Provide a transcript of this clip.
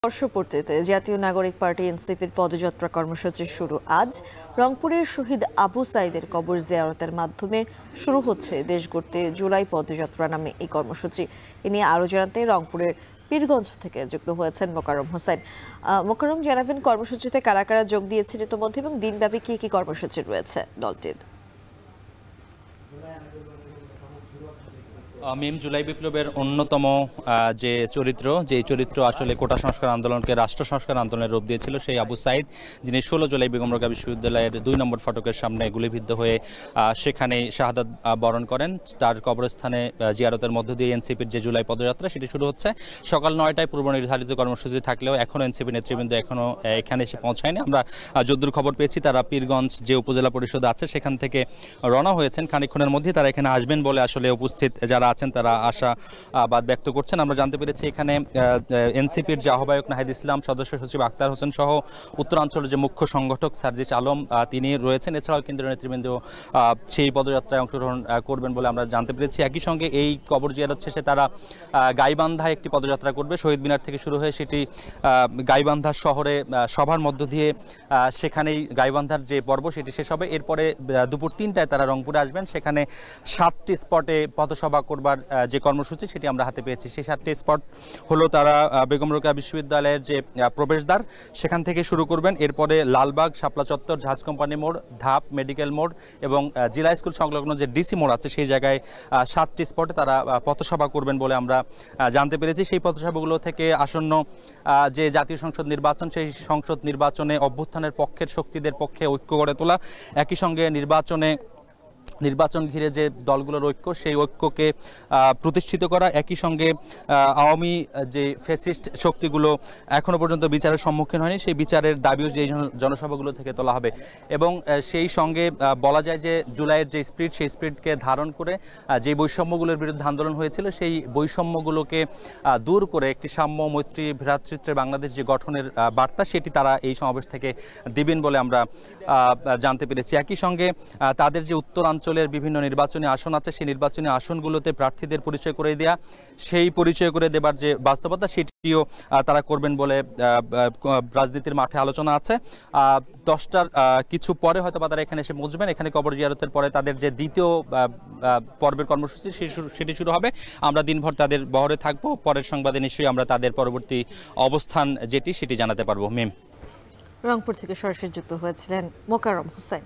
বর্ষপূর্তিতে জাতীয় নাগরিক পার্টি এনসিপির পদযাত্রা কর্মসূচি শুরু আজ। রংপুরের শহীদ আবু সাইদের কবর জিয়ারতের মাধ্যমে শুরু হচ্ছে দেশ গড়তে জুলাই পদযাত্রা নামে এই কর্মসূচি। এ নিয়ে আরো জানাতে রংপুরের পীরগঞ্জ থেকে যুক্ত হয়েছেন মোকাররম হোসেন। মোকাররম, জানাবেন কর্মসূচিতে কারা কারা যোগ দিয়েছেন ইতিমধ্যে এবং দিনব্যাপী কি কি কর্মসূচি রয়েছে দলটির? মিম, জুলাই বিপ্লবের অন্যতম যে চরিত্র আসলে কোটা সংস্কার আন্দোলনকে রাষ্ট্র সংস্কার আন্দোলনের রূপ দিয়েছিল, সেই আবু সাইদ, যিনি 16 জুলাই বেগম রোকেয়া বিশ্ববিদ্যালয়ের 2 নম্বর ফটকের সামনে গুলিবিদ্ধ হয়ে সেখানে শাহাদাত বরণ করেন। তার কবরস্থানে জিয়ারতের মধ্য দিয়ে এনসিপির যে জুলাই পদযাত্রা সেটি শুরু হচ্ছে সকাল 9টায়। পূর্ব নির্ধারিত কর্মসূচি থাকলেও এখনও এনসিপি নেতৃবৃন্দ এখনও এখানে এসে পৌঁছায়নি। আমরা যদ্দূর খবর পেয়েছি, তারা পীরগঞ্জ যে উপজেলা পরিষদ আছে সেখান থেকে রওনা হয়েছেন। খানিকক্ষণের মধ্যেই তারা এখানে আসবেন বলে আসলে উপস্থিত যারা আছেন তারা আশাবাদ ব্যক্ত করছেন। আমরা জানতে পেরেছি এখানে এনসিপির যে আহ্বায়ক নাহিদ ইসলাম, সদস্য সচিব আক্তার হোসেন সহ উত্তরাঞ্চলের যে মুখ্য সংগঠক সার্জিস আলম তিনি রয়েছেন। এছাড়াও কেন্দ্রীয় নেতৃবৃন্দ সেই পদযাত্রায় অংশগ্রহণ করবেন বলে আমরা জানতে পেরেছি। একই সঙ্গে এই কবর জিয়ারত শেষে তারা গাইবান্ধায় একটি পদযাত্রা করবে। শহীদ মিনার থেকে শুরু হয়ে সেটি গাইবান্ধার শহরে সভার মধ্য দিয়ে সেখানেই গাইবান্ধার যে পর্ব সেটি শেষ হবে। এরপরে দুপুর 3টায় তারা রংপুরে আসবেন। সেখানে 7টি স্পটে পথসভা করবার যে কর্মসূচি সেটি আমরা হাতে পেয়েছি। সেই 7টি স্পট হলো, তারা বেগম রোকেয়া বিশ্ববিদ্যালয়ের যে প্রবেশদ্বার সেখান থেকে শুরু করবেন। এরপরে লালবাগ, শাপলা চত্বর, জাহাজ কোম্পানি মোড়, ধাপ, মেডিকেল মোড় এবং জিলা স্কুল সংলগ্ন যে ডিসি মোড় আছে সেই জায়গায় 7টি স্পটে তারা পথসভা করবেন বলে আমরা জানতে পেরেছি। সেই পথসভাগুলো থেকে আসন্ন যে জাতীয় সংসদ নির্বাচন, সেই সংসদ নির্বাচনে অভ্যুত্থানের পক্ষের শক্তিদের পক্ষে ঐক্য গড়ে তোলা, একই সঙ্গে নির্বাচন ঘিরে যে দলগুলোর ঐক্য, সেই ঐক্যকে প্রতিষ্ঠিত করা, একই সঙ্গে আওয়ামী যে ফ্যাসিস্ট শক্তিগুলো এখনো পর্যন্ত বিচারের সম্মুখীন হয়নি সেই বিচারের দাবিও যে জনসভাগুলো থেকে তোলা হবে। এবং সেই সঙ্গে বলা যায় যে জুলাইয়ের যে স্পিরিট, সেই স্পিরিটকে ধারণ করে যে বৈষম্যগুলোর বিরুদ্ধে আন্দোলন হয়েছিল সেই বৈষম্যগুলোকে দূর করে একটি সাম্য, মৈত্রী, ভ্রাতৃত্বের বাংলাদেশ যে গঠনের বার্তা সেটি তারা এই সমাবেশ থেকে দিবেন বলে আমরা জানতে পেরেছি। একই সঙ্গে তাদের যে উত্তরাঞ্চলের বিভিন্ন নির্বাচনী আসন আছে সেই নির্বাচনী আসনগুলোতে প্রার্থীদের পরিচয় করে দেওয়া, সেই পরিচয় করে দেবার যে বাস্তবতা সেটিও তারা করবেন বলে রাজনীতির মাঠে আলোচনা আছে। 10টার কিছু পরে হয়তো তারা এখানে এসে পৌঁছবেন। এখানে কবর জিয়ারতের পরে তাদের যে দ্বিতীয় পর্বের কর্মসূচি সেটি শুরু হবে। আমরা দিনভর তাদের বহরে থাকবো। পরের সংবাদে নিশ্চয়ই আমরা তাদের পরবর্তী অবস্থান সেটি জানাতে পারবো। মিম, রংপুর থেকে সরাসরি যুক্ত হয়েছিলেন মোকাররম হোসেন।